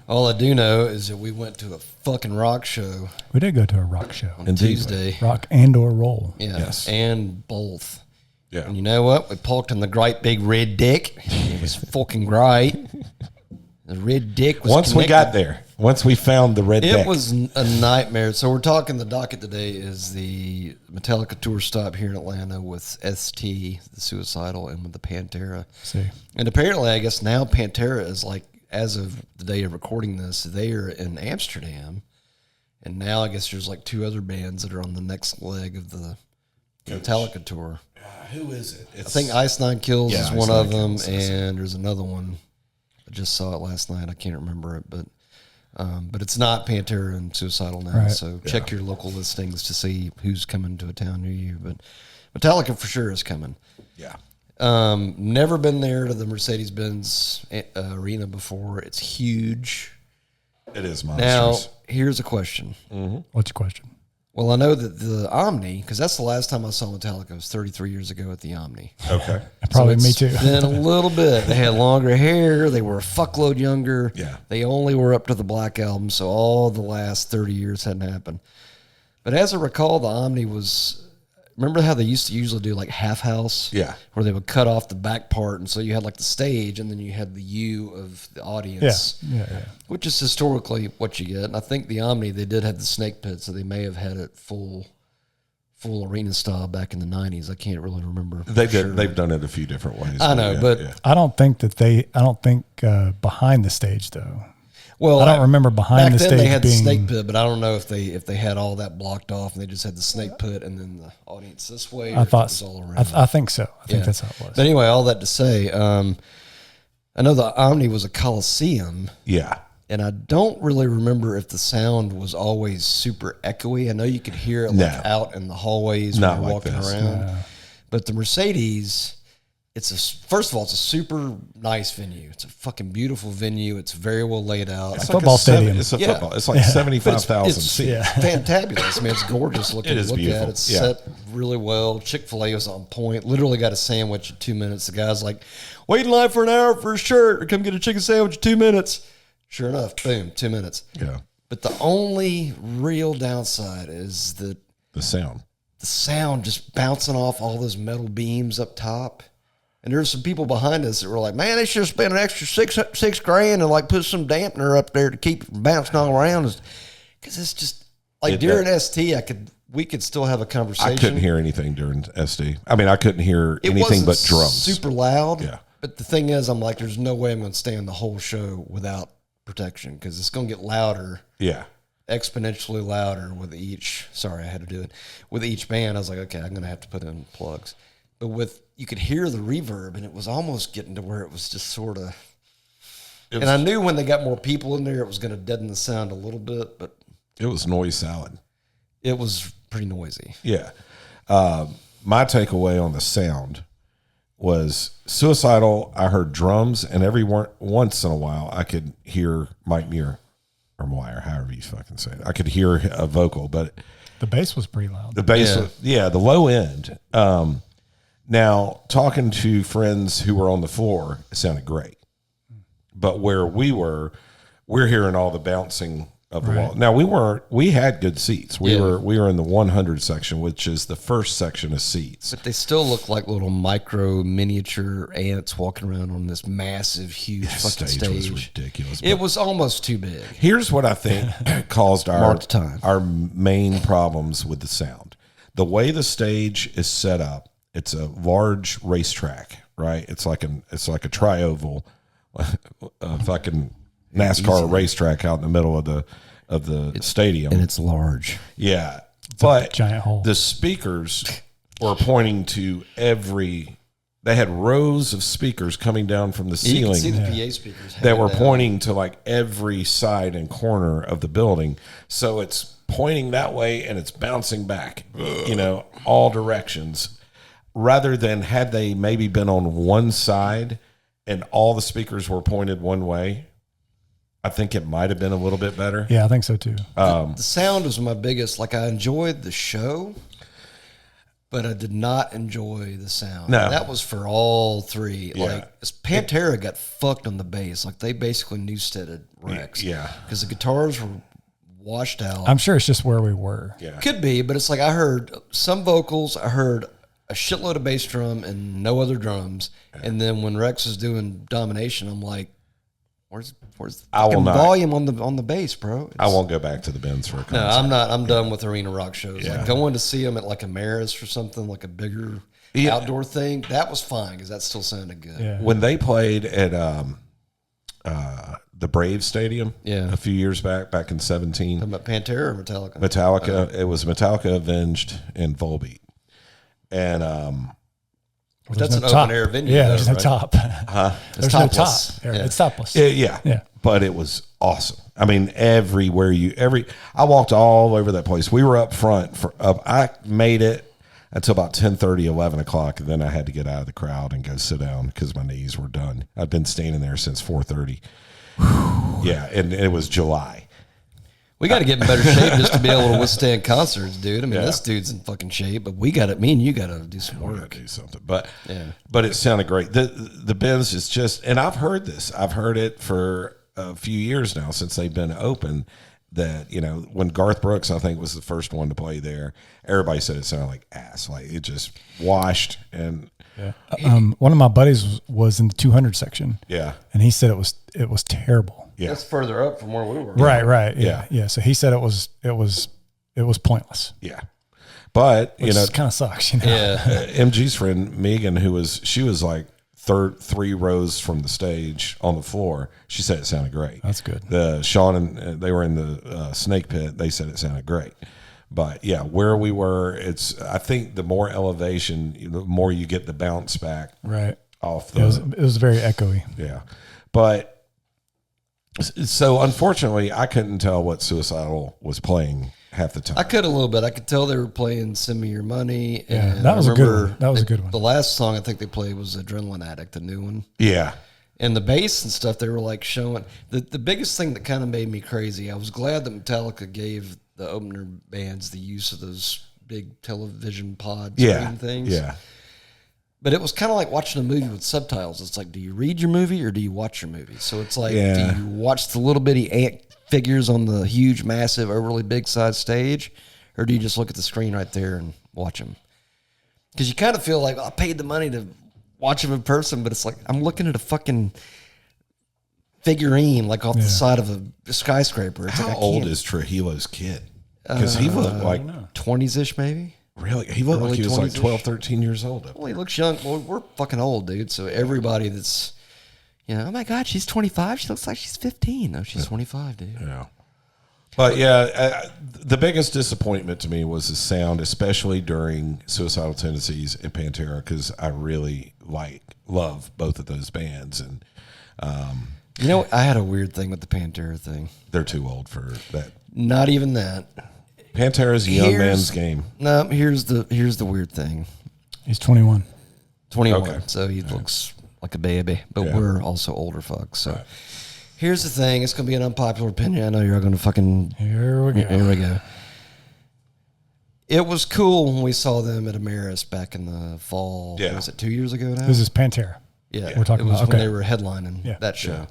All I do know is that we went to a fucking rock show. We did go to a rock show on Tuesday. Rock and or roll. Yeah, yes. And both. Yeah. And you know what? We parked in the great big red dick. It was fucking great. The red dick was Once we got there. Once we found the red dick. It was a nightmare. So we're talking, the docket today is the Metallica tour stop here in Atlanta with ST, the Suicidal, and with the PANTERA. See. And apparently, I guess now PANTERA is like, as of the day of recording this, they are in Amsterdam. And now I guess there's like 2 other bands that are on the next leg of the Metallica tour. Who is it? I think Ice Nine Kills is one Ice of Nine them, Kills, and there's another one. I just saw it last night. I can't remember it, but it's not Pantera and Suicidal now. Right. So check your local listings to see who's coming to a town near you. But Metallica for sure is coming. Yeah. Never been there to the Mercedes Benz arena before. It's huge. It is monstrous. Now, here's a question. Mm-hmm. What's your question? Well, I know that the Omni, because that's the last time I saw Metallica, was 33 years ago at the Omni. Okay. Probably so me too. It's been a little bit. They had longer hair. They were a fuckload younger. Yeah. They only were up to the Black Album, so all the last 30 years hadn't happened. But as I recall, the Omni was... Remember how they used to usually do like half house? Yeah. Where they would cut off the back part, and so you had like the stage, and then you had the U of the audience. Yeah. Which is historically what you get. And I think the Omni, they did have the snake pit, so they may have had it full arena style back in the 90s. I can't really remember. They did. Sure. They've done it a few different ways. I know, but I don't think behind the stage though. Well, I don't remember behind the stage. Back then they had being, the snake pit, but I don't know if they had all that blocked off and they just had the snake pit and then the audience this way. I thought it was all around. I think so. I think that's how it was. But anyway, all that to say, I know the Omni was a Coliseum. Yeah. And I don't really remember if the sound was always super echoey. I know you could hear it like out in the hallways when you're walking around. No. But the Mercedes, first of all, it's a super nice venue. It's a fucking beautiful venue. It's very well laid out. It's a football stadium. It's a football. It's like 75,000 seats. It's fantabulous. I mean, it's gorgeous looking to look at. It's set really well. Chick-fil-A was on point. Literally got a sandwich in 2 minutes. The guy's like, wait in line for an hour for a shirt or come get a chicken sandwich in 2 minutes. Sure enough, boom, 2 minutes. Yeah. But the only real downside is that the sound just bouncing off all those metal beams up top. And there's some people behind us that were like, man, they should have spent an extra six grand and like put some dampener up there to keep it from bouncing all around. Because it's just like during ST, we could still have a conversation. I couldn't hear anything during ST. I mean, I couldn't hear anything but drums. Super loud. Yeah. But the thing is, I'm like, there's no way I'm going to stand the whole show without protection because it's going to get louder. Yeah. Exponentially louder with each. Sorry, I had to do it with each band. I was like, okay, I'm going to have to put in plugs. But you could hear the reverb, and it was almost getting to where it was just sort of. And I knew when they got more people in there, it was going to deaden the sound a little bit, but it was noise salad. It was pretty noisy. Yeah. My takeaway on the sound was Suicidal. I heard drums, and once in a while, I could hear Mike Muir or Moyer, however you fucking say it. I could hear a vocal, but the bass was pretty loud. The bass, the low end. Now, talking to friends who were on the floor, it sounded great. But where we're hearing all the bouncing of the wall. Now, we had good seats. We were in the 100 section, which is the first section of seats. But they still look like little miniature ants walking around on this massive, huge fucking stage. Was ridiculous. It was almost too big. Here's what I think caused our main problems with the sound. The way the stage is set up, it's a large racetrack, right? It's like a tri-oval, fucking NASCAR racetrack out in the middle of the stadium, and it's large. Yeah, but giant hole. The speakers were pointing to every. They had rows of speakers coming down from the ceiling. You can see the PA speakers that were pointing to like every side and corner of the building. So it's pointing that way and it's bouncing back, all directions. Rather than had they maybe been on one side and all the speakers were pointed one way, I think it might have been a little bit better. Yeah, I think so too. The sound was my biggest. Like, I enjoyed the show, but I did not enjoy the sound. No. And that was for all three. Yeah. Like Pantera got fucked on the bass. Like they basically newsteaded Rex. Yeah. Because the guitars were washed out. I'm sure it's just where we were. Yeah. Could be, but it's like I heard some vocals, I heard a shitload of bass drum and no other drums. And then when Rex was doing Domination, I'm like, where's the volume on the bass, bro? I won't go back to the Benz for a concert. No, I'm not. I'm done with arena rock shows. Yeah. Like going to see them at like a Maris or something, like a bigger outdoor thing. That was fine because that still sounded good. Yeah. When they played at the Braves Stadium a few years back in 17. Talking about Pantera or Metallica? Metallica. It was Metallica, Avenged, and Volbeat. And Well, that's no an top. open air venue. Yeah, though, there's no right? top. There's no top. topless. Yeah. Yeah. It's topless. yeah. But it was awesome. I mean, I walked all over that place. We were up front I made it until about 10:30, 11 o'clock, and then I had to get out of the crowd and go sit down because my knees were done. I've been standing there since 4:30. Yeah, and it was July. We got to get in better shape just to be able to withstand concerts, dude. I mean, this dude's in fucking shape, but me and you got to do some work. Do something, but it sounded great. The Benz is just, and I've heard this. I've heard it for a few years now since they've been open. That when Garth Brooks, I think, was the first one to play there, everybody said it sounded like ass, like it just washed. And one of my buddies was in the 200 section. Yeah, and he said it was terrible. Yeah, that's further up from where we were. Right. Yeah. So he said it was pointless. Yeah, but Which kind of sucks. Yeah. MG's friend Megan, she was like three rows from the stage on the floor. She said it sounded great. That's good. Sean and they were in the snake pit. They said it sounded great. But yeah, where we were, I think the more elevation, the more you get the bounce back. Right. Off the. It was very echoey. Yeah, but so unfortunately, I couldn't tell what Suicidal was playing half the time. I could a little bit. I could tell they were playing "Send Me Your Money." Yeah, and that was a good one. That was a good one. The last song I think they played was "Adrenaline Addict," the new one. Yeah. And the bass and stuff, they were like showing. The biggest thing that kind of made me crazy, I was glad that Metallica gave the opener bands the use of those big television pod screen things. Yeah. But it was kind of like watching a movie with subtitles. It's like, do you read your movie or do you watch your movie? So it's like, do you watch the little bitty ant figures on the huge, massive, overly big size stage, or do you just look at the screen right there and watch them? Because you kind of feel like, I paid the money to watch them in person, but it's like I'm looking at a fucking figurine like off the side of a skyscraper. It's How like, old is Trujillo's kid? Because he looked like 20s-ish maybe. Really? He looked like he was like 12, 13 years old. Well, he looks young. Well, we're fucking old, dude. So everybody that's, oh my God, she's 25. She looks like she's 15. No, she's 25, dude. Yeah. But yeah, the biggest disappointment to me was the sound, especially during Suicidal Tendencies and Pantera, because I really love both of those bands. And I had a weird thing with the Pantera thing. They're too old for that. Not even that. Pantera's a young man's game. No, here's the weird thing. He's 21. 21. Okay. So he looks like a baby, but we're also older fucks. So here's the thing. It's going to be an unpopular opinion. I know you're going to fucking... Here we go. Here we go. It was cool when we saw them at Ameris back in the fall. Yeah. Was it 2 years ago now? This is Pantera. Yeah. We're talking it was about, when they were headlining that show. Yeah.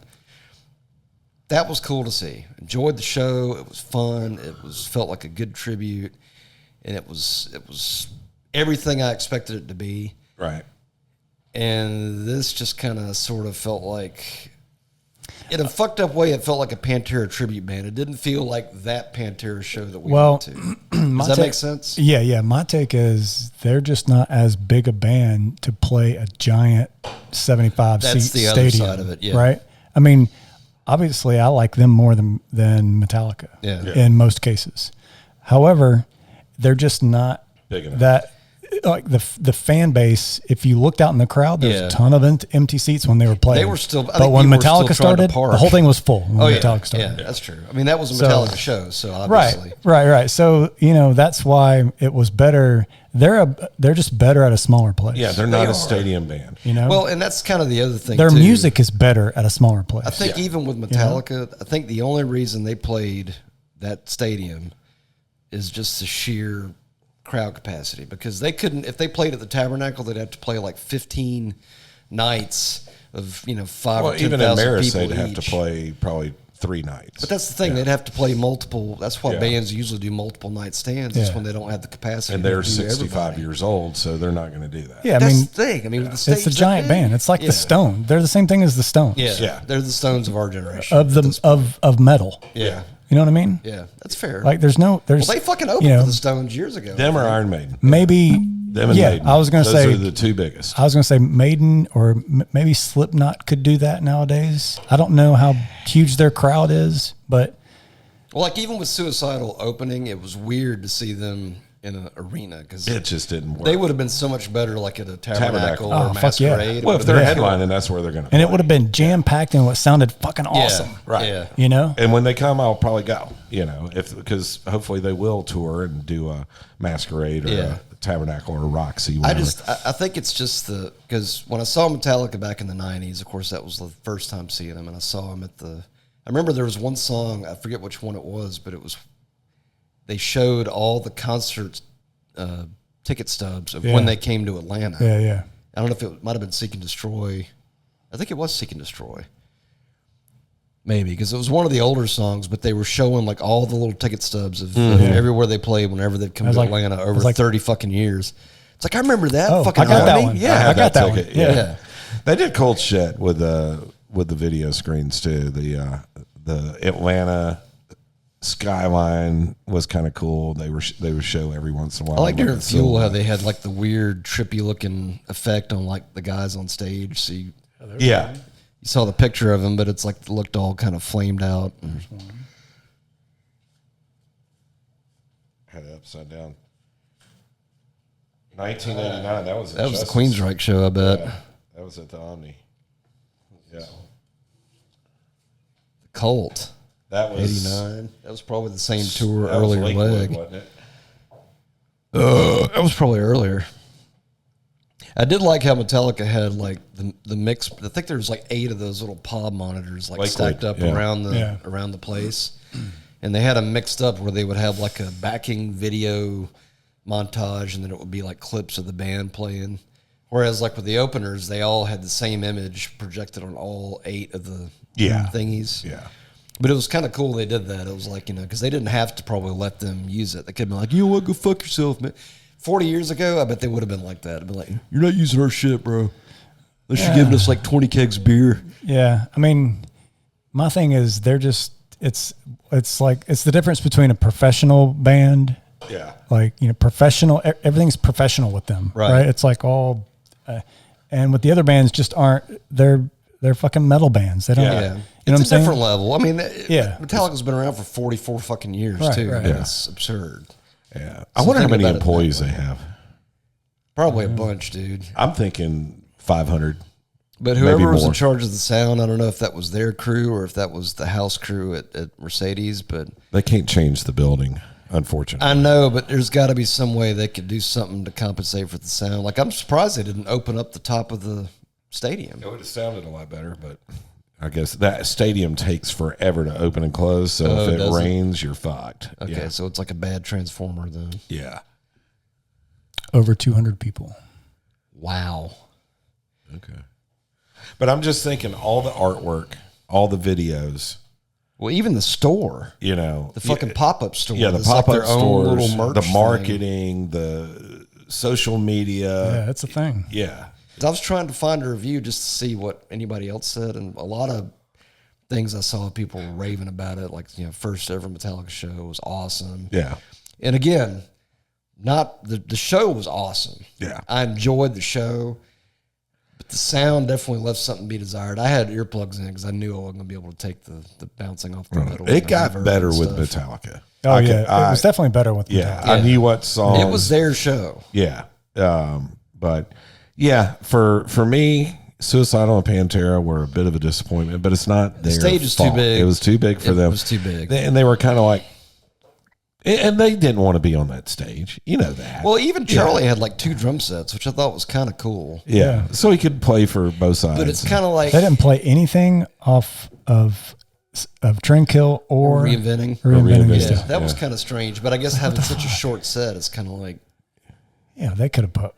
That was cool to see. Enjoyed the show. It was fun. Felt like a good tribute. And it was everything I expected it to be. Right. And this just kind of sort of felt like, in a fucked up way, it felt like a Pantera tribute band. It didn't feel like that Pantera show that we went to. Does that make sense? Yeah. My take is they're just not as big a band to play a giant 75-seat stadium. Other side of it, yeah. Right? I mean, obviously, I like them more than Metallica in most cases. However, they're just not big enough. That. Like the fan base, if you looked out in the crowd, there's a ton of empty seats when they were playing. They were still, but when Metallica started, the whole thing was full. When Metallica started. Yeah, that's true. I mean, that was a Metallica show, so obviously, right. So that's why it was better. They're just better at a smaller place. Yeah, they're not a stadium band. Well, and that's kind of the other thing. Their music is better at a smaller place. I think even with Metallica, I think the only reason they played that stadium is just the sheer crowd capacity because they couldn't. If they played at the Tabernacle, they'd have to play like 15 nights of 5 or 10,000 people. Even in Maris, they'd have to play probably 3 nights. But that's the thing; they'd have to play multiple. That's why bands usually do multiple night stands. That's when they don't have the capacity. And they're 65 years old, so they're not going to do that. Yeah, that's the thing. I mean, with the stage, it's a giant band. It's like the Stone. They're the same thing as the Stones. Yeah, they're the Stones of our generation of metal. Yeah. You know what I mean? Yeah, that's fair. Like there's well, they fucking opened for the Stones years ago. Them or Iron Maiden? Maybe. Them and Maiden. I was going to say those are the 2 biggest. I was going to say Maiden or maybe Slipknot could do that nowadays. I don't know how huge their crowd is, but like even with Suicidal opening, it was weird to see them in an arena because it just didn't work. They would have been so much better, like at a Tabernacle or Masquerade. Well, if they're headlining, that's where they're going to. And it would have been jam packed in what sounded fucking awesome, right? Yeah. And when they come, I'll probably go. Because hopefully they will tour and do a Masquerade or a Tabernacle or a Roxy. Whatever. I think it's just because when I saw Metallica back in the 90s, of course that was the first time seeing them, and I saw them I remember there was one song, I forget which one it was, but they showed all the concert ticket stubs of when they came to Atlanta. Yeah. I don't know if it might have been Seek and Destroy. I think it was Seek and Destroy. Maybe, because it was one of the older songs, but they were showing like all the little ticket stubs of everywhere they played whenever they'd come to Atlanta over 30 fucking years. It's like, I remember that fucking I got that one. Yeah, I got that ticket. One. Yeah. They did cool shit with the video screens too. The Atlanta skyline was kind of cool. They would show every once in a while. I like during Fuel how they had like the weird trippy looking effect on like the guys on stage. So you saw the picture of them, but it's like it looked all kind of flamed out. There's one. Had it upside down. 1989. That was the Queensryche show, I bet. Yeah, that was at the Omni. Yeah. The Cult. That was 89. That was probably the same tour, earlier leg. Wasn't it? That was probably earlier. I did like how Metallica had like the mix. I think there was like 8 of those little pod monitors like stacked up around the place, and they had them mixed up where they would have like a backing video montage, and then it would be like clips of the band playing. Whereas like with the openers, they all had the same image projected on all 8 of the thingies. Yeah. But it was kind of cool they did that. It was like, because they didn't have to probably let them use it. They could have been like, you know what, go fuck yourself, man. 40 years ago, I bet they would have been like that. I'd be like, you're not using our shit, bro. They should give us like 20 kegs of beer. Yeah. I mean, my thing is it's like, it's the difference between a professional band. Yeah. Like, professional, everything's professional with them. Right. It's like all, and with the other bands just aren't, they're fucking metal bands. They don't. Yeah. It's a different level. I mean, Metallica's been around for 44 fucking years too. Right. And it's absurd. Yeah. I wonder how many employees they have. Probably a bunch, dude. I'm thinking 500. But whoever was in charge of the sound, I don't know if that was their crew or if that was the house crew at Mercedes, but they can't change the building, unfortunately. I know, but there's got to be some way they could do something to compensate for the sound. Like, I'm surprised they didn't open up the top of the stadium. It would have sounded a lot better, but I guess that stadium takes forever to open and close. So if it rains, you're fucked. Okay, so it's like a bad transformer then. Yeah. Over 200 people. Wow. Okay. But I'm just thinking all the artwork, all the videos. Well, even the store. The fucking pop-up store. Yeah, the pop-up stores, the marketing, the social media. Yeah, that's a thing. Yeah. I was trying to find a review just to see what anybody else said, and a lot of things I saw people raving about it, like first ever Metallica show was awesome. Yeah, and again, not the show was awesome. Yeah, I enjoyed the show, but the sound definitely left something to be desired. I had earplugs in because I knew I wasn't going to be able to take the bouncing off the metal. It got better with Metallica. Oh it was definitely better with Metallica. I knew what songs. It was their show. Yeah, but. Yeah, for me, Suicidal and Pantera were a bit of a disappointment, but it's not their stage is fault. too big. It was too big for them. It was too big. And they were kind of like, and they didn't want to be on that stage. You know that. Well, even Charlie had like 2 drum sets, which I thought was kind of cool. Yeah, so he could play for both sides. But it's kind of like... They didn't play anything off of Tranquil or Reinventing. Reinventing. Yeah, that was kind of strange, but I guess having such a short set, it's kind of like... Yeah, they could have put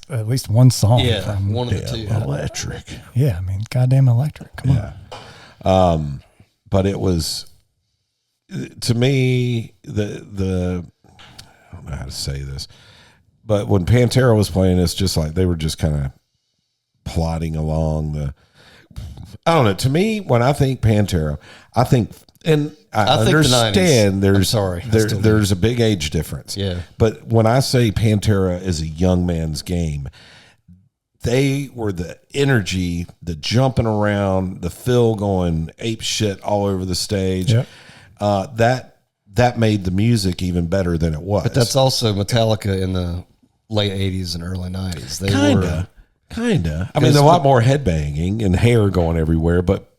at least one song. Yeah, from one of the two. Electric. Yeah, I mean, goddamn Electric. Come on. But it was, to me, the I don't know how to say this, but when Pantera was playing, it's just like they were just kind of plodding along I don't know. To me, when I think Pantera, I think, and I understand there's a big age difference. Yeah. But when I say Pantera is a young man's game, they were the energy, the jumping around, the Phil going ape shit all over the stage. Yep. That made the music even better than it was. But that's also Metallica in the late 80s and early 90s. They were Kinda. I mean, a lot more headbanging and hair going everywhere, but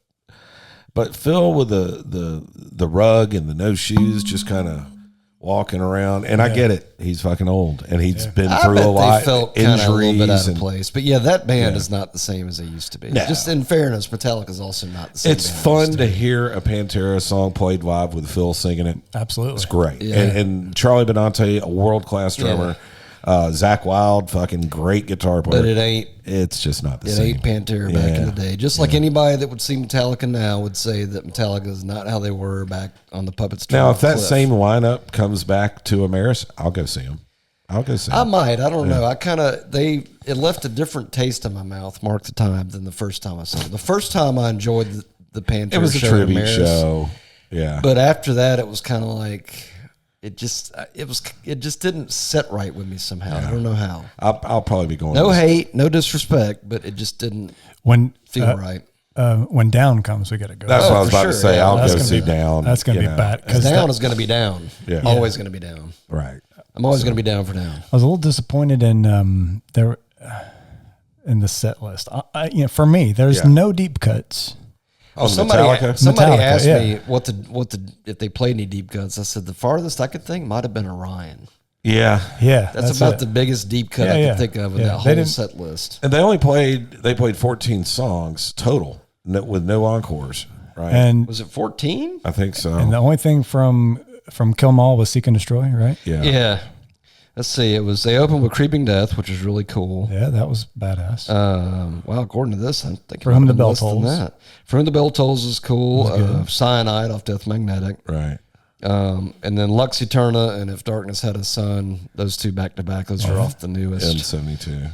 Phil with the rug and the no shoes, just kind of walking around. And I get it; he's fucking old, and he's been through a lot. They felt kind of a little bit out of place, but yeah, that band is not the same as they used to be. No. Just in fairness, Metallica is also not the same. It's fun to hear a Pantera song played live with Phil singing it. Absolutely, it's great. Yeah. And Charlie Benante, a world class drummer. Yeah. Zach Wilde, fucking great guitar player. But it ain't. It's just not the same. It ain't Pantera back in the day. Just like anybody that would see Metallica now would say that Metallica is not how they were back on the Puppet Street. Now, if that same lineup comes back to Ameris, I'll go see them. I might. I don't know. It left a different taste in my mouth, mark the time, than the first time I saw it. The first time I enjoyed the Pantera show. It was a tribute show. Yeah. But after that, it was kind of like... It just didn't set right with me somehow. Yeah. I don't know how. I'll probably be going. No hate, no disrespect, but it just didn't feel right. When Down comes, we got to go. That's what I was about to say. I'll go see Down. That's going to be bad because Down is going to be down. Yeah, always going to be down. Right. I'm always going to be down for Down. I was a little disappointed in the set list. For me, there's no deep cuts. Oh, somebody asked me if they played any deep cuts. I said the farthest I could think might have been Orion. Yeah. That's about the biggest deep cut I could think of in that whole set list. And they played 14 songs total with no encores, right? And was it 14? I think so. And the only thing from Kill 'Em All was Seek and Destroy, right? Yeah. Let's see. They opened with Creeping Death, which was really cool. Yeah, that was badass. Well, according to this, I think For Whom the Bell Tolls. For Whom the Bell Tolls is cool. Cyanide off Death Magnetic. Right. And then Lux Eterna and If Darkness Had a Sun, those two back to back. Those are off the newest. M72.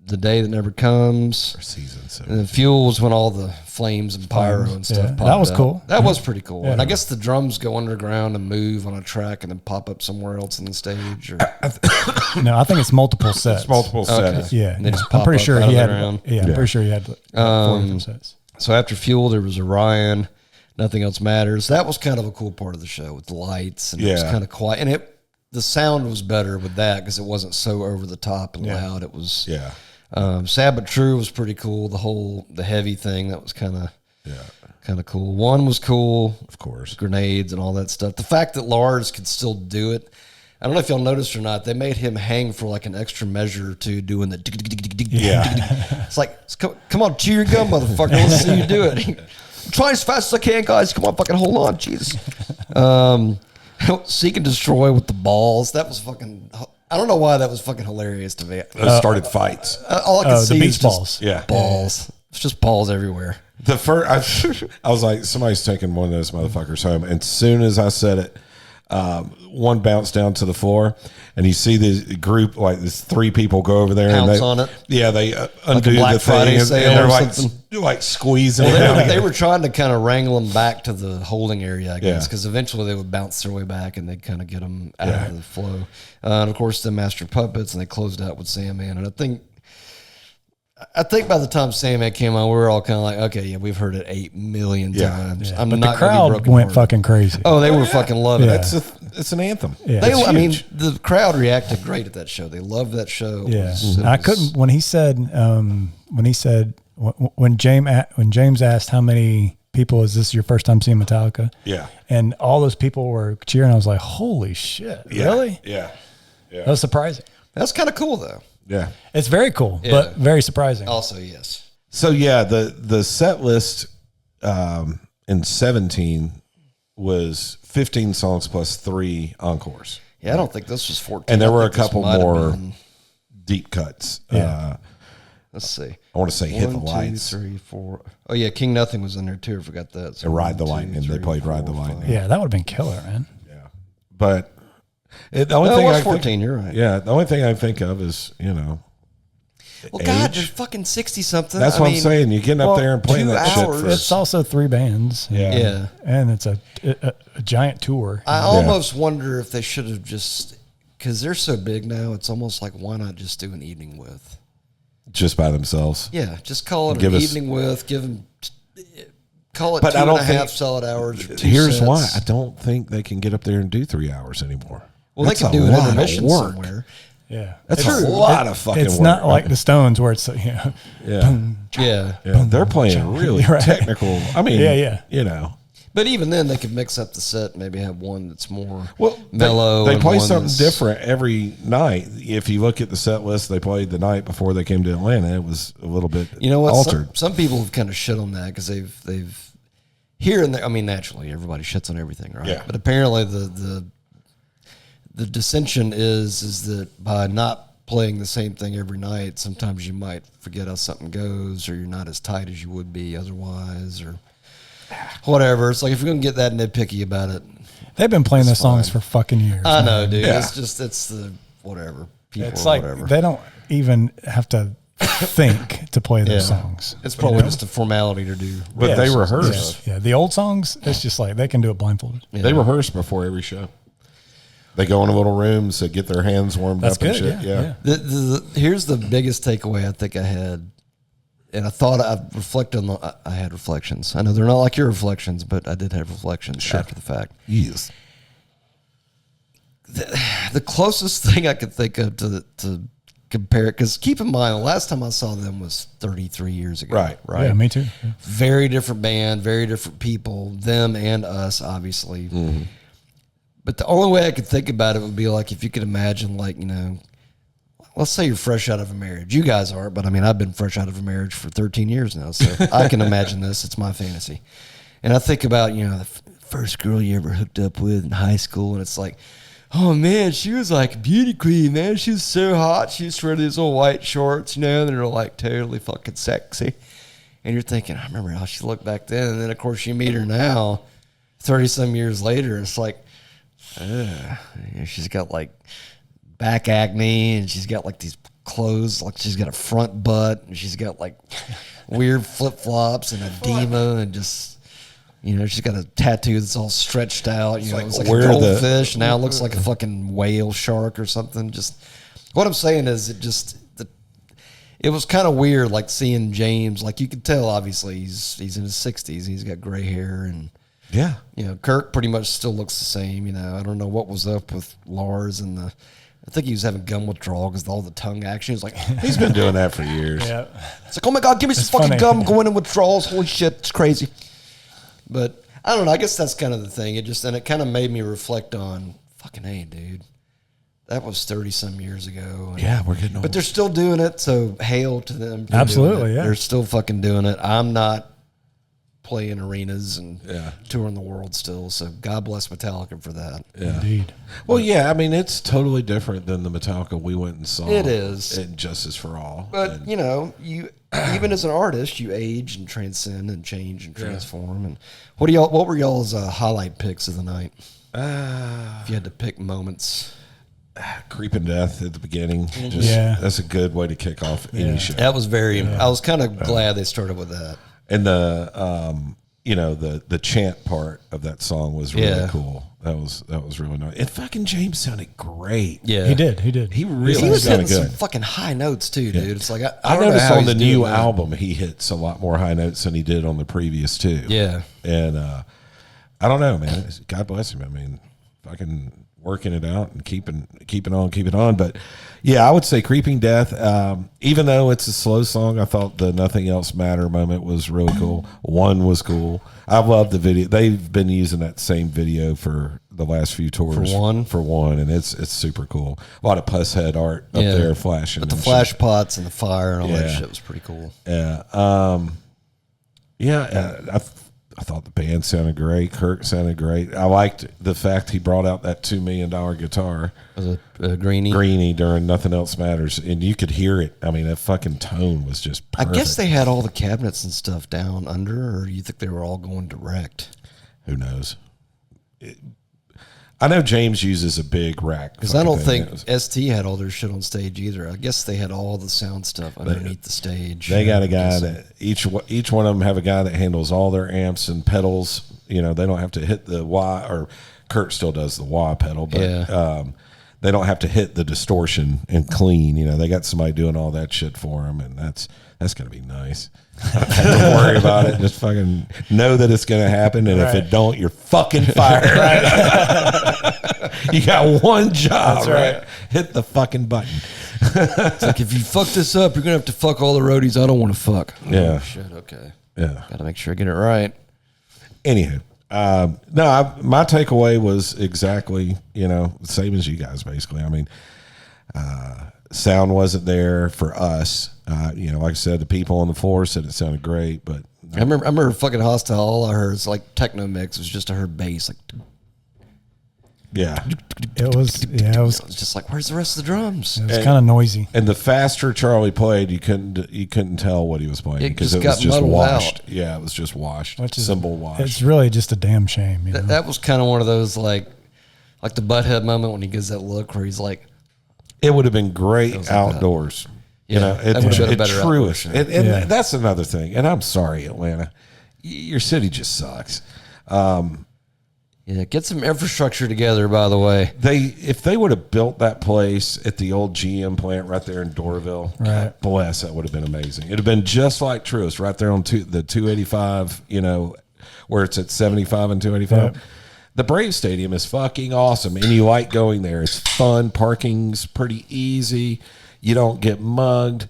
The Day That Never Comes. Or season 7. And then Fuel was when all the flames and pyro and stuff popped That was out. cool. That was pretty cool. And I guess the drums go underground and move on a track and then pop up somewhere else in the stage. Or no, I think it's multiple sets. It's multiple sets. Yeah. And they just I'm pretty sure he had. I'm pretty sure he had 4 different sets. So after Fuel, there was Orion. Nothing Else Matters. That was kind of a cool part of the show with the lights and it was kind of quiet. And the sound was better with that because it wasn't so over the top and loud. It was Sad But True was pretty cool. The heavy thing, that was kind of cool. One was cool, of course, grenades and all that stuff. The fact that Lars could still do it, I don't know if y'all noticed or not, they made him hang for like an extra measure or two doing the It's like, come on, chew your gum, motherfucker. Let's see you do it. Try as fast as I can, guys. Come on, fucking hold on. Jesus. Seek and Destroy with the balls. That was fucking... I don't know why that was fucking hilarious to me. Those started fights. All I could see is balls. Balls. It's just balls everywhere. The first, I was like, somebody's taking one of those motherfuckers home. And as soon as I said it, one bounced down to the floor, and you see this group, like this 3 people go over there Pounce and they on it. Yeah, they undo like the thing, and they're like squeezing it out. They were trying to kind of wrangle them back to the holding area, I guess, because eventually they would bounce their way back and they'd kind of get them out of the flow. And of course, the Master Puppets, and they closed out with Sandman. And I think by the time Sandman came on, we were all kind of like, okay, yeah, we've heard it 8 million times. Yeah. But the crowd went fucking crazy. Oh, they were fucking loving it. It's an anthem. Yeah. I mean, the crowd reacted great at that show. They loved that show. Yeah, I couldn't when James asked how many people, is this your first time seeing Metallica? Yeah, and all those people were cheering. I was like, holy shit, really? Yeah. That was surprising. That's kind of cool though. Yeah, it's very cool, but very surprising. Also, yes. So yeah, the set list in 17 was 15 songs plus 3 encores. Yeah, I don't think this was 14. And there were a couple more deep cuts. Yeah. Let's see. I want to say Hit the Lights. 2, 3, 4. Oh, yeah, King Nothing was in there, too. I forgot that. So Ride the Lightning. They played Ride the Lightning. Yeah, that would have been killer, man. Yeah. But the only thing it was 14, you're right. Yeah, the only thing I think of is, well, God, you're fucking 60-something. That's what I'm saying. You're getting up there and playing that shit for... It's also 3 bands. Yeah. And it's a giant tour. I almost wonder if they should have just... Because they're so big now, it's almost like, why not just do an evening with? Just by themselves? Yeah, just call it an evening with. Give them... Call it but 2.5 solid hours. Here's why. I don't think they can get up there and do 3 hours anymore. Well, they can do an intermission somewhere. Yeah, that's a lot of fucking work. It's not like the Stones where it's boom, they're playing really technical. I mean, But even then, they could mix up the set. Maybe have one that's more mellow. They play something different every night. If you look at the set list they played the night before they came to Atlanta, it was a little bit altered. Some people have kind of shit on that because they've here and there. I mean, naturally, everybody shits on everything, right? Yeah. But apparently, the dissension is that by not playing the same thing every night, sometimes you might forget how something goes, or you're not as tight as you would be otherwise, or whatever. It's like if you're gonna get that nitpicky about it, they've been playing the songs for fucking years. I know, dude. Yeah. It's the whatever. People it's like whatever. They don't even have to think to play those songs. It's probably just a formality to do. But they rehearse. Yeah, the old songs, it's just like they can do it blindfolded. Yeah. They rehearse before every show. They go in a little room to get their hands warmed up and shit. Yeah. Here's the biggest takeaway I think I had, and I thought I'd reflect on. I had reflections. I know they're not like your reflections, but I did have reflections after the fact. Yes. The closest thing I could think of to compare it, because keep in mind, the last time I saw them was 33 years ago. Right. Yeah, me too. Yeah. Very different band, very different people, them and us, obviously. Mm-hmm. But the only way I could think about it would be like if you could imagine, like, let's say you're fresh out of a marriage. You guys aren't, but I mean, I've been fresh out of a marriage for 13 years now, so I can imagine this. It's my fantasy. And I think about, the first girl you ever hooked up with in high school, and it's like, oh, man, she was like a beauty queen, man. She was so hot. She used to wear these little white shorts, and they're like totally fucking sexy. And you're thinking, I remember how she looked back then. And then, of course, you meet her now, 30-some years later. It's like, she's got like back acne, and she's got like these clothes, like she's got a front butt, and she's got like weird flip-flops and edema, and just she's got a tattoo that's all stretched out. It's like a goldfish. Now it looks like a fucking whale shark or something. Just what I'm saying is, it was kind of weird, like seeing James. Like you could tell, obviously he's in his 60s. He's got gray hair and. Yeah. Kirk pretty much still looks the same. I don't know what was up with Lars and I think he was having gum withdrawal because all the tongue action. He's like, he's been doing that for years. Yeah. It's like, oh my God, give me some fucking gum, going in withdrawals. Holy shit, it's crazy. But I don't know. I guess that's kind of the thing. It kind of made me reflect on fucking, hey, dude, that was 30-some years ago. Yeah, we're getting old. But they're still doing it, so hail to them. Absolutely, yeah. They're still fucking doing it. I'm not playing arenas and touring the world still, so God bless Metallica for that. Yeah. Indeed. Well, yeah, I mean, it's totally different than the Metallica we went and saw. It is. And Justice for All. But, you even as an artist, you age and transcend and change and transform. And what were y'all's highlight picks of the night? If you had to pick moments. Creeping Death at the beginning. That's a good way to kick off any show. That was I was kind of glad they started with that. And the chant part of that song was really cool. That was really nice. And fucking James sounded great. Yeah, he did. He was hitting some fucking high notes too, dude. It's like I noticed on the new album he hits a lot more high notes than he did on the previous two. Yeah, and I don't know, man. God bless him. I mean, fucking working it out and keeping on. But yeah, I would say Creeping Death. Even though it's a slow song, I thought the Nothing Else Matter moment was really cool. One was cool. I love the video. They've been using that same video for the last few tours. For one, and it's super cool. A lot of puss head art up there flashing. But the flash pots and the fire and all that shit was pretty cool. Yeah. I thought the band sounded great. Kirk sounded great. I liked the fact he brought out that $2 million guitar. Was it Greenie? Greenie during Nothing Else Matters. And you could hear it. I mean, that fucking tone was just perfect. I guess they had all the cabinets and stuff down under, or you think they were all going direct? Who knows? I know James uses a big rack. Because I don't think ST had all their shit on stage either. I guess they had all the sound stuff underneath the stage. They got a guy that each one of them have a guy that handles all their amps and pedals. You know, they don't have to hit the Y, or Kurt still does the Y pedal, but they don't have to hit the distortion and clean. You know, they got somebody doing all that shit for them, and that's going to be nice. Don't worry about it. Just fucking know that it's going to happen, and if it don't, you're fucking fired. You got one job, right? Hit the fucking button. It's like, if you fuck this up, you're going to have to fuck all the roadies I don't want to fuck. Yeah. Oh, shit, okay. Yeah. Got to make sure I get it right. Anywho, my takeaway was exactly, the same as you guys, basically. I mean, sound wasn't there for us. Like I said, the people on the floor said it sounded great, but I remember fucking Hostile. All I heard was like techno mix. It was just I heard bass, like it was just like, where's the rest of the drums? It was kind of noisy. And the faster Charlie played, you couldn't tell what he was playing because it was just washed. Out. Yeah, it was just washed. Cymbal washed. It's really just a damn shame. That was kind of one of those like the Butthead moment when he gives that look where he's like, it would have been great outdoors. And that's another thing. And I'm sorry, Atlanta, your city just sucks. Get some infrastructure together. By the way, if they would have built that place at the old GM plant right there in Doraville, God bless, that would have been amazing. It'd have been just like Truist right there on the 285. Where it's at 75 and 285. Yep. The Braves Stadium is fucking awesome, and you like going there. It's fun. Parking's pretty easy. You don't get mugged.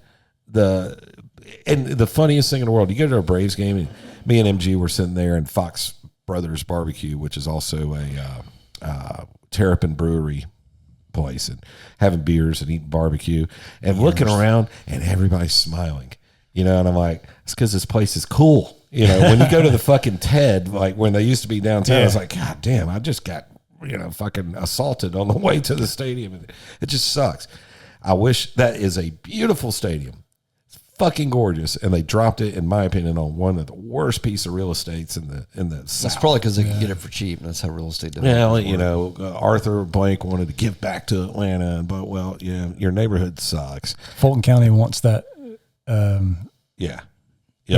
And the funniest thing in the world, you go to a Braves game, and me and MG were sitting there in Fox Brothers Barbecue, which is also a Terrapin Brewery place, and having beers and eating barbecue and looking around, and everybody's smiling. And I'm like, it's because this place is cool. When you go to the fucking TED, like when they used to be downtown, I was like, God damn, I just got, fucking assaulted on the way to the stadium. It just sucks. I wish that is a beautiful stadium. It's fucking gorgeous. And they dropped it, in my opinion, on one of the worst piece of real estates in the South. That's probably because they can get it for cheap. And that's how real estate development Arthur Blank wanted to give back to Atlanta, but your neighborhood sucks. Fulton County wants that. Yeah,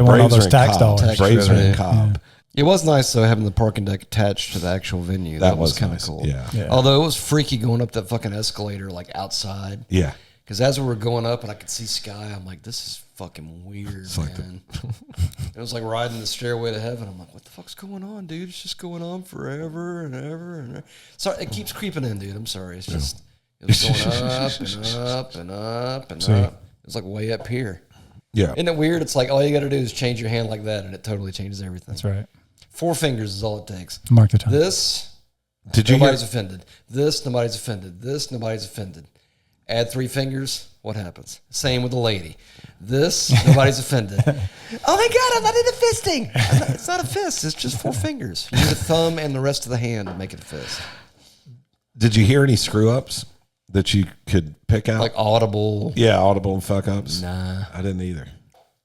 want all those tax dollars. Braves are in Cobb. It was nice, though, having the parking deck attached to the actual venue. That was kind of nice. cool. Yeah. Although it was freaky going up that fucking escalator, like outside. Yeah. Because as we were going up and I could see sky, I'm like, this is fucking weird, man. It was like riding the stairway to heaven. I'm like, what the fuck's going on, dude? It's just going on forever and ever and ever. Sorry, it keeps creeping in, dude. I'm sorry. It's just, it was going up and up and up and up. It was like way up here. Yeah. Isn't it weird? It's like all you got to do is change your hand like that, and it totally changes everything. That's right. 4 fingers is all it takes. Mark the time. This, nobody's offended. This, nobody's offended. This, nobody's offended. Add 3 fingers, what happens? Same with the lady. This, nobody's offended. Oh my God, I'm not into fisting. It's not a fist. It's just 4 fingers. You need a thumb and the rest of the hand to make it a fist. Did you hear any screw ups that you could pick out? Like audible. Yeah, audible and fuck ups. Nah. I didn't either.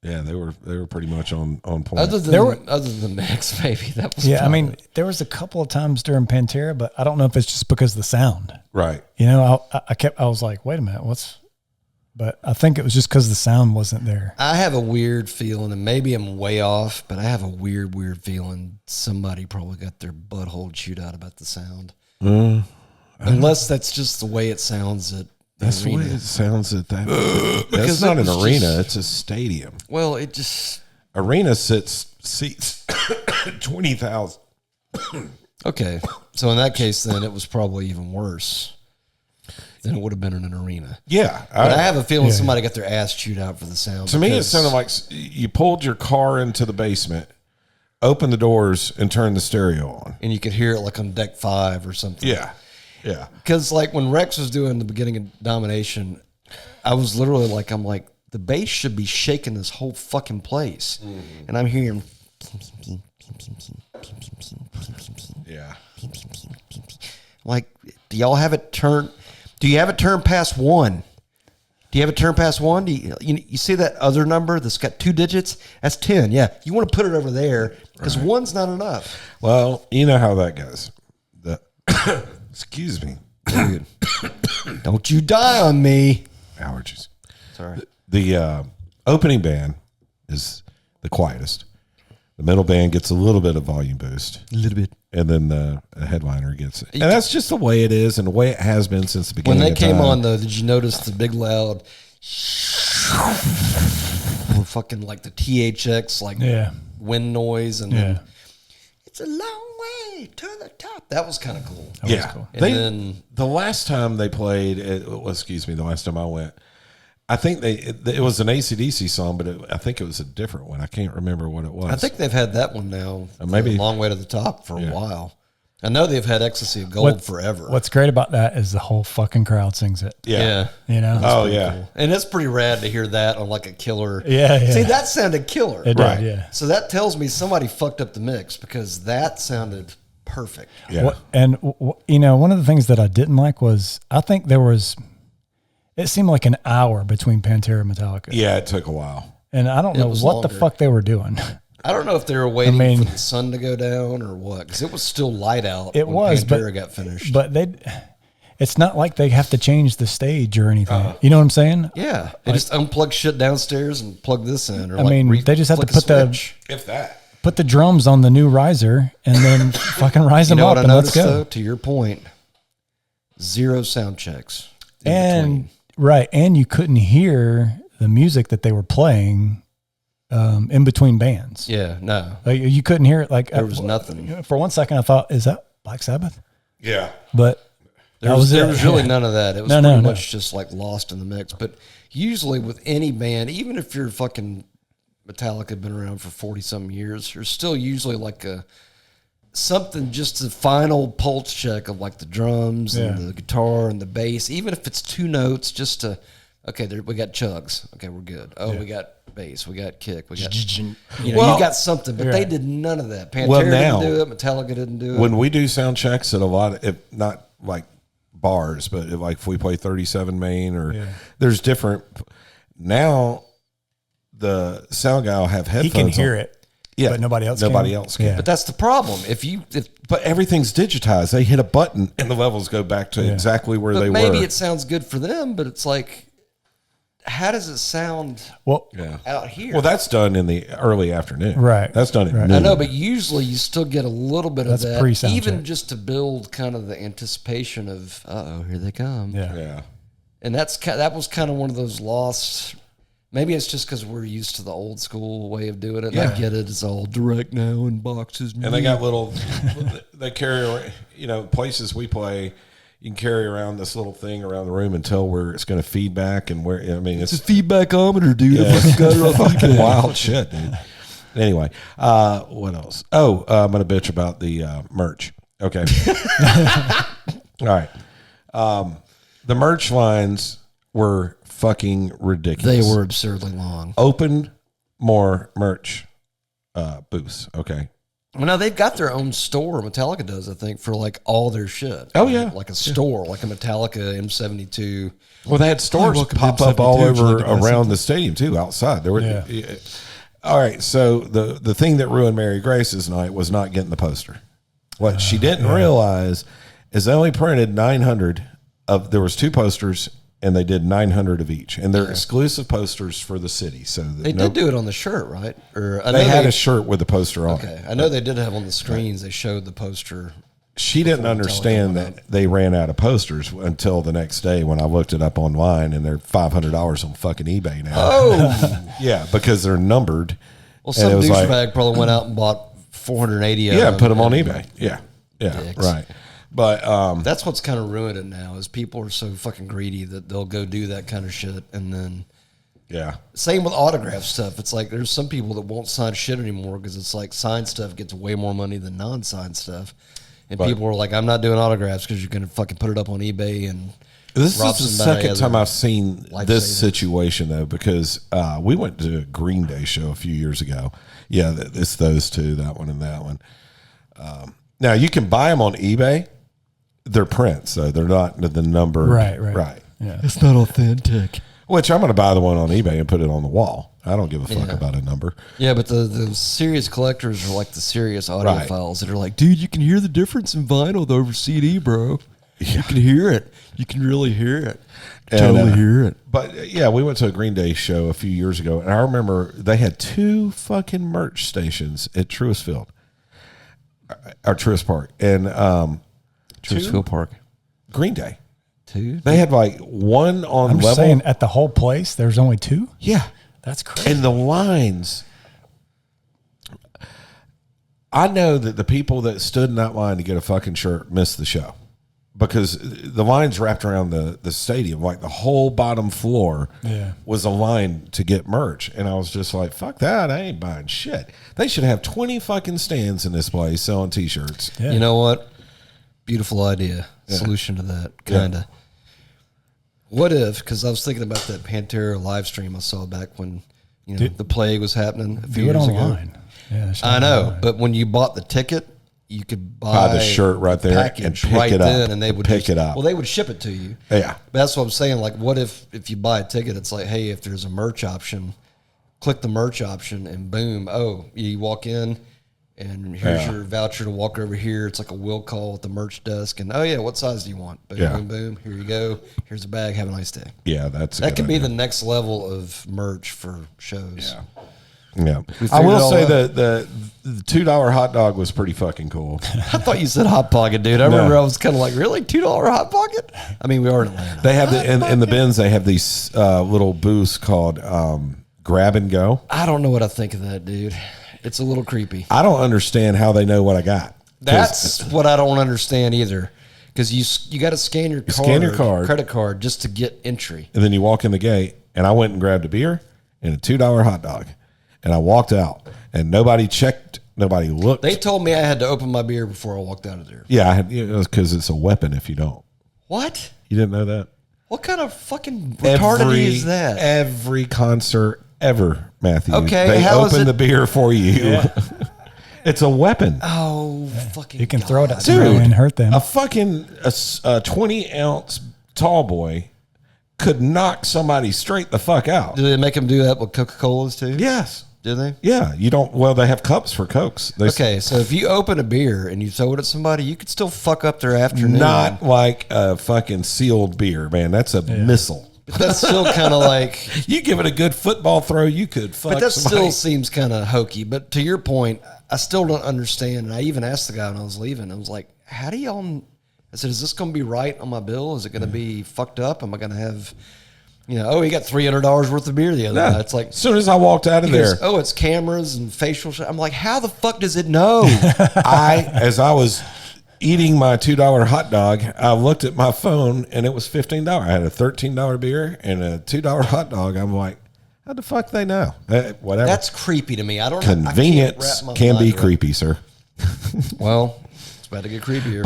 Yeah, they were pretty much on point. Other than Max, maybe that was. Yeah, I mean, there was a couple of times during Pantera, but I don't know if it's just because of the sound. Right. I was like, wait a minute, but I think it was just because the sound wasn't there. I have a weird feeling, and maybe I'm way off, but I have a weird feeling somebody probably got their butthole chewed out about the sound. Unless that's just the way it sounds at That's the way it sounds at that. That's not an arena. It's a stadium. Well, it just... Arena seats 20,000. Okay. So in that case, then it was probably even worse than it would have been in an arena. Yeah. But I have a feeling somebody got their ass chewed out for the sound. To me, it sounded like you pulled your car into the basement, opened the doors, and turned the stereo on. And you could hear it like on deck 5 or something. Yeah. Yeah. Because like when Rex was doing the beginning of Domination, I was literally like, I'm like, the bass should be shaking this whole fucking place. Mm-hmm. And I'm hearing Yeah. Like, do y'all have it turned? Do you have it turned past 1? Do you have it turned past 1? Do you see that other number that's got 2 digits? That's 10. Yeah, you want to put it over there because 1's not enough. Well, you know how that goes. Excuse me, dude. Don't you die on me. Allergies. Sorry. The opening band is the quietest. The middle band gets a little bit of volume boost. A little bit. And then the headliner gets it. And that's just the way it is and the way it has been since the beginning. When they came on, though, did you notice the big loud fucking like the THX, like wind noise? And then it's a long way to the top. That was kind of cool. That was cool. And then the last time they played, the last time I went, I think it was an AC/DC song, but I think it was a different one. I can't remember what it was. I think they've had that one now, maybe a long way to the top for a while. I know they've had Ecstasy of Gold forever. What's great about that is the whole fucking crowd sings it. Yeah. You know? Oh, yeah. Cool. And it's pretty rad to hear that on like a killer. Yeah. See, that sounded killer. It did, yeah. So that tells me somebody fucked up the mix because that sounded perfect. Yeah. One of the things that I didn't like was I think it seemed like an hour between Pantera and Metallica. Yeah, it took a while. And I don't know what the fuck they were doing. I don't know if they were waiting for the sun to go down or what, because it was still light out when Pantera got finished. But it's not like they have to change the stage or anything. You know what I'm saying? Yeah. They just unplug shit downstairs and plug this in. Or they just have to put the drums on the new riser and then fucking rise them up and let's go. Though, to your point, 0 sound checks. Right, and you couldn't hear the music that they were playing in between bands. Yeah, no. You couldn't hear it. Like there was nothing. For 1 second, I thought, is that Black Sabbath? Yeah. But there was really none of that. It was pretty much just like lost in the mix. But usually with any band, even if you're fucking Metallica, been around for 40-something years, there's still usually like something, just the final pulse check of like the drums and the guitar and the bass, even if it's 2 notes, just to, we got chugs. Okay, we're good. Oh, we got bass, we got kick, we got, you got something, but they did none of that. Pantera didn't do it, Metallica didn't do it. When we do sound checks at a lot, if not like bars, but if we play 37 main or there's different, now the sound guy will have headphones. He can hear it. Yeah, but nobody else can. Yeah. But that's the problem. But everything's digitized. They hit a button and the levels go back to exactly where they were. Maybe it sounds good for them, but it's like, how does it sound out here? Well, that's done in the early afternoon. Right. That's done at noon. I know, but usually you still get a little bit of that, pre-sound even check. just to build kind of the anticipation of, here they come. Yeah. And that was kind of one of those lost. Maybe it's just because we're used to the old school way of doing it. Yeah. I get it. It's all direct now in boxes. And they got they carry, places we play, you can carry around this little thing around the room and tell where it's going to feed back and where, it's a feedbackometer, dude. Yeah. I got it fucking wild shit, dude. Anyway, what else? Oh, I'm going to bitch about the merch. Okay. All right. The merch lines were fucking ridiculous. They were absurdly long. Open more merch booths. Okay. Well, now they've got their own store. Metallica does, I think, for like all their shit. Oh yeah, like a store, like a Metallica M72. Well, they had stores pop up all over around the stadium too, outside. There were. All right, so the thing that ruined Mary Grace's night was not getting the poster. What she didn't realize is they only printed 900 of. There was 2 posters. And they did 900 of each, and they're exclusive posters for the city. So they did do it on the shirt, right? Or they had a shirt with the poster on. Okay, I know they did have on the screens. They showed the poster. She didn't understand that they ran out of posters until the next day when I looked it up online, and they're $500 on fucking eBay now. Oh, yeah, because they're numbered. Well, some douchebag probably went out and bought 480 of them. Yeah, put them on eBay. Yeah, right. But that's what's kind of ruined it now is people are so fucking greedy that they'll go do that kind of shit and then same with autograph stuff. It's like there's some people that won't sign shit anymore because it's like signed stuff gets way more money than non-signed stuff, and people are like, I'm not doing autographs because you're gonna fucking put it up on eBay and This is the second time I've seen this situation, though, because we went to a Green Day show a few years ago. Yeah, it's those two, that one and that one. Now, you can buy them on eBay. They're prints, though. They're not the number. Right. Yeah. It's not authentic. Which I'm going to buy the one on eBay and put it on the wall. I don't give a fuck about a number. Yeah, but the serious collectors are like the serious audiophiles that are like, dude, you can hear the difference in vinyl over CD, bro. Yeah. You can hear it. You can really hear it. Totally hear it. But yeah, we went to a Green Day show a few years ago, and I remember they had 2 fucking merch stations at Truist Field, or Truist Park, and Truist Field Park. Green Day. 2? They had like one on I'm level. Saying at the whole place, there's only 2. Yeah, that's crazy. And the lines. I know that the people that stood in that line to get a fucking shirt missed the show. Because the lines wrapped around the stadium, like the whole bottom floor was a line to get merch. And I was just like, fuck that, I ain't buying shit. They should have 20 fucking stands in this place selling T-shirts. Yeah. You know what? Beautiful idea. Solution to that, kind of. What if, because I was thinking about that Pantera live stream I saw back when the plague was happening a few years ago. Yeah, I know, but when you bought the ticket, you could buy the shirt right there and pick it up. And they would pick it up. Well, they would ship it to you. Yeah. But that's what I'm saying. Like, what if you buy a ticket, it's like, hey, if there's a merch option, click the merch option and boom, you walk in and here's your voucher to walk over here. It's like a will call at the merch desk. And, what size do you want? Boom, boom, boom. Here you go. Here's a bag. Have a nice day. Yeah, that could be the next level of merch for shows. Yeah. Yeah, I will say that the $2 hot dog was pretty fucking cool. I thought you said Hot Pocket, dude. I remember I was kind of like, really? $2 Hot Pocket? I mean, we are in Atlanta. They have in the bins. They have these little booths called Grab and Go. I don't know what I think of that, dude. It's a little creepy. I don't understand how they know what I got. That's what I don't understand either. Because you got to scan your credit card, just to get entry, and then you walk in the gate. And I went and grabbed a beer and a $2 hot dog. And I walked out, and nobody checked, nobody looked. They told me I had to open my beer before I walked out of there. Yeah, I had, because it's a weapon if you don't. What? You didn't know that? What kind of fucking retardity is that? Every concert ever, Matthew. Okay, they open the beer for you. Yeah. It's a weapon. Oh, fucking! You can throw it at somebody and hurt them. A fucking 20-ounce tall boy could knock somebody straight the fuck out. Do they make them do that with Coca-Colas too? Yes. Do they? Yeah. You don't. Well, they have cups for Cokes. Okay, so if you open a beer and you throw it at somebody, you could still fuck up their afternoon. Not like a fucking sealed beer, man. That's a missile. But that's still kind of like you give it a good football throw, you could fuck. But that somebody. Still seems kind of hokey. But to your point, I still don't understand. And I even asked the guy when I was leaving. I was like, "How do y'all?" I said, "Is this going to be right on my bill? Is it going to be fucked up? Am I going to have?" He got $300 worth of beer the other night. It's like, as soon as I walked out of there, it's cameras and facial shit. I'm like, how the fuck does it know? As I was eating my $2 hot dog, I looked at my phone and it was $15. I had a $13 beer and a $2 hot dog. I'm like, how the fuck they know? Whatever. That's creepy to me. I don't. Convenience can be creepy, sir. Well. About to get creepier.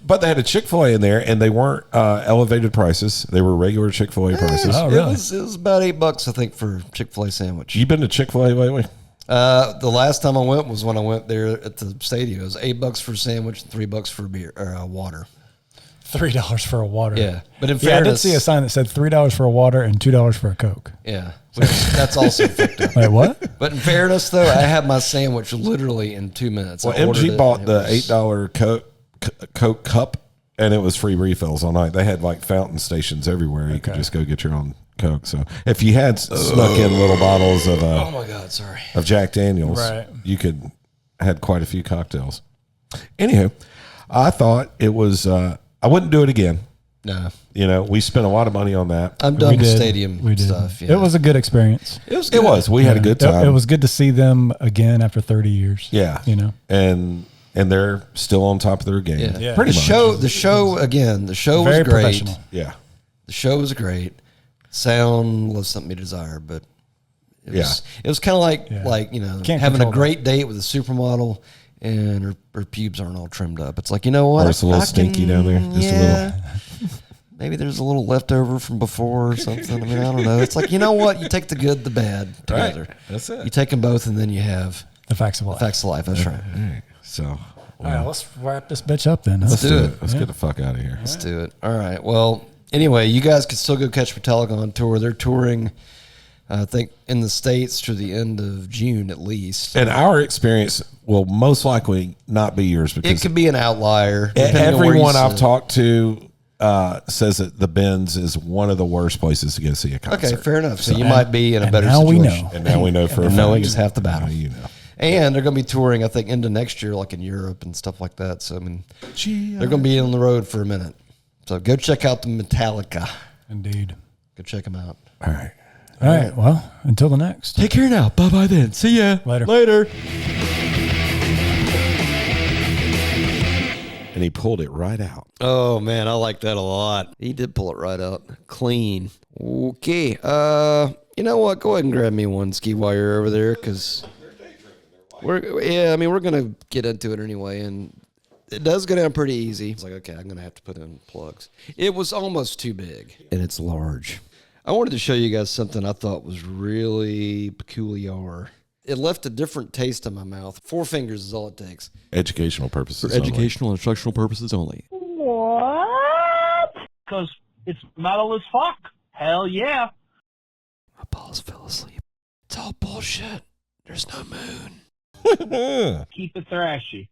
But they had a Chick-fil-A in there, and they weren't elevated prices. They were regular Chick-fil-A prices. Oh, really? It was about $8, I think, for Chick-fil-A sandwich. You been to Chick-fil-A lately? The last time I went was when I went there at the stadium. It was $8 for a sandwich and $3 for beer or water. $3 for a water. Yeah, but in fairness, I did see a sign that said $3 for a water and $2 for a Coke. Yeah, that's also fucked up. Wait, what? But in fairness, though, I had my sandwich literally in 2 minutes. Well, MG bought the $8 Coke cup, and it was free refills all night. They had like fountain stations everywhere. You could just go get your own Coke. So if you had snuck in little bottles of oh my god, sorry, of Jack Daniels, you could had quite a few cocktails. Anywho, I thought it was. I wouldn't do it again. No. We spent a lot of money on that. I'm done with stadium stuff. Yeah. It was a good experience. It was. We had a good time. It was good to see them again after 30 years. Yeah. And they're still on top of their game. Yeah. Pretty much. The show was very great. Professional. Yeah. The show was great. Sound was something to desire, but it was kind of like having a great date with a supermodel and her pubes aren't all trimmed up. It's like, you know what? Or it's a little stinky down there. Just a little. maybe there's a little leftover from before or something. I mean, I don't know. It's like, you know what? You take the good, the bad together. Right. That's it. You take them both, and then you have the facts of life. The facts of life. That's right. All right. So, all right, let's wrap this bitch up then. Let's do it. Let's get the fuck out of here. Let's do it. All right. Well, anyway, you guys can still go catch Metallica on tour. They're touring, I think, in the States through the end of June at least. And our experience will most likely not be yours because it could be an outlier. Everyone I've talked to says that the Benz is one of the worst places to go see a concert. Okay, fair enough. So you might be in a better situation. We know. And now we know for a fact. Knowing is half the battle. You know. And they're going to be touring, I think, into next year, like in Europe and stuff like that. So, I mean, they're going to be on the road for a minute. So go check out the Metallica. Indeed. Go check them out. All right. All right. Well, until the next. Take care now. Bye-bye then. See ya. Later. And he pulled it right out. Oh, man, I like that a lot. He did pull it right out. Clean. Okay. You know what? Go ahead and grab me one, Ski, while you're over there, because we're going to get into it anyway, and it does go down pretty easy. It's like, okay, I'm going to have to put in plugs. It was almost too big, and it's large. I wanted to show you guys something I thought was really peculiar. It left a different taste in my mouth. 4 fingers is all it takes. Educational purposes. For educational and instructional purposes only. What? Because it's metal as fuck. Hell yeah. My balls fell asleep. It's all bullshit. There's no moon. Keep it thrashy.